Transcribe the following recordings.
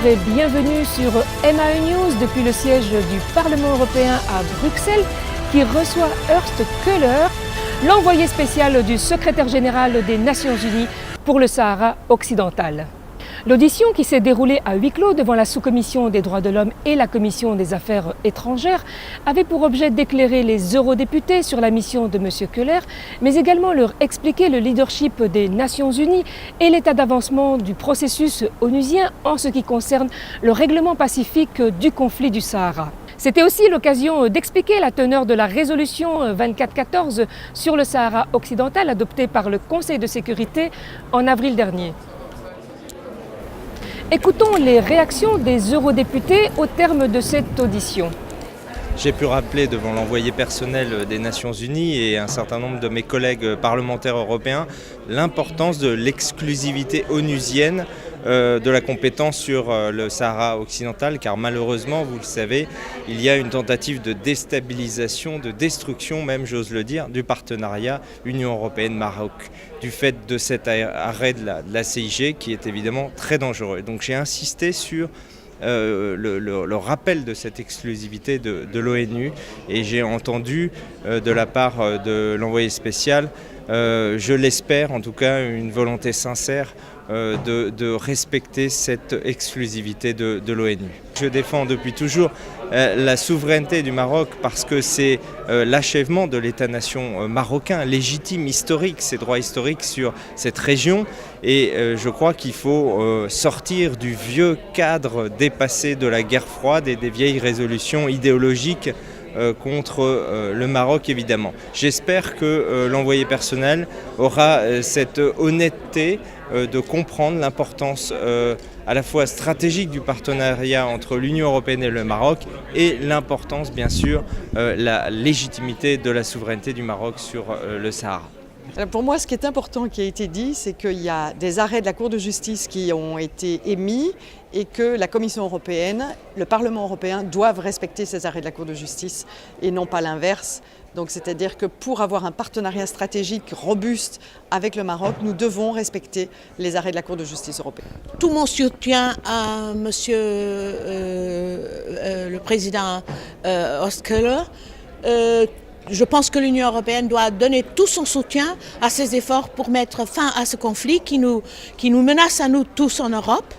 et bienvenue sur MAE News depuis le siège du Parlement européen à Bruxelles qui reçoit Horst Köhler, l'envoyé spécial du secrétaire général des Nations Unies pour le Sahara occidental. L'audition qui s'est déroulée à huis clos devant la sous-commission des droits de l'homme et la commission des affaires étrangères avait pour objet d'éclairer les eurodéputés sur la mission de M. Köhler, mais également leur expliquer le leadership des Nations Unies et l'état d'avancement du processus onusien en ce qui concerne le règlement pacifique du conflit du Sahara. C'était aussi l'occasion d'expliquer la teneur de la résolution 2414 sur le Sahara occidental adoptée par le Conseil de sécurité en avril dernier. Écoutons les réactions des eurodéputés au terme de cette audition. J'ai pu rappeler devant l'envoyé personnel des Nations Unies et un certain nombre de mes collègues parlementaires européens l'importance de l'exclusivité onusienne de la compétence sur le Sahara occidental, car malheureusement, vous le savez, il y a une tentative de déstabilisation, de destruction même, j'ose le dire, du partenariat Union européenne-Maroc, du fait de cet arrêt de la CIG qui est évidemment très dangereux. Donc j'ai insisté sur le rappel de cette exclusivité de l'ONU et j'ai entendu de la part de l'envoyé spécial, je l'espère en tout cas, une volonté sincère de respecter cette exclusivité de l'ONU. Je défends depuis toujours la souveraineté du Maroc parce que c'est l'achèvement de l'État-nation marocain, légitime, historique, ses droits historiques sur cette région. Et je crois qu'il faut sortir du vieux cadre dépassé de la guerre froide et des vieilles résolutions idéologiques contre le Maroc évidemment. J'espère que l'envoyé personnel aura cette honnêteté de comprendre l'importance à la fois stratégique du partenariat entre l'Union européenne et le Maroc et l'importance bien sûr, la légitimité de la souveraineté du Maroc sur le Sahara. Alors pour moi, ce qui est important qui a été dit, c'est qu'il y a des arrêts de la Cour de justice qui ont été émis et que la Commission européenne, le Parlement européen doivent respecter ces arrêts de la Cour de justice et non pas l'inverse. Donc c'est-à-dire que pour avoir un partenariat stratégique robuste avec le Maroc, nous devons respecter les arrêts de la Cour de justice européenne. Tout mon soutien à Monsieur le Président Horst Köhler. Je pense que l'Union européenne doit donner tout son soutien à ses efforts pour mettre fin à ce conflit qui nous menace à nous tous en Europe.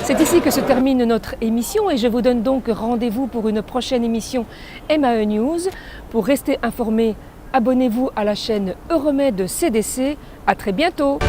C'est ici que se termine notre émission et je vous donne donc rendez-vous pour une prochaine émission MAE News. Pour rester informé, abonnez-vous à la chaîne Euromed CDC. À très bientôt.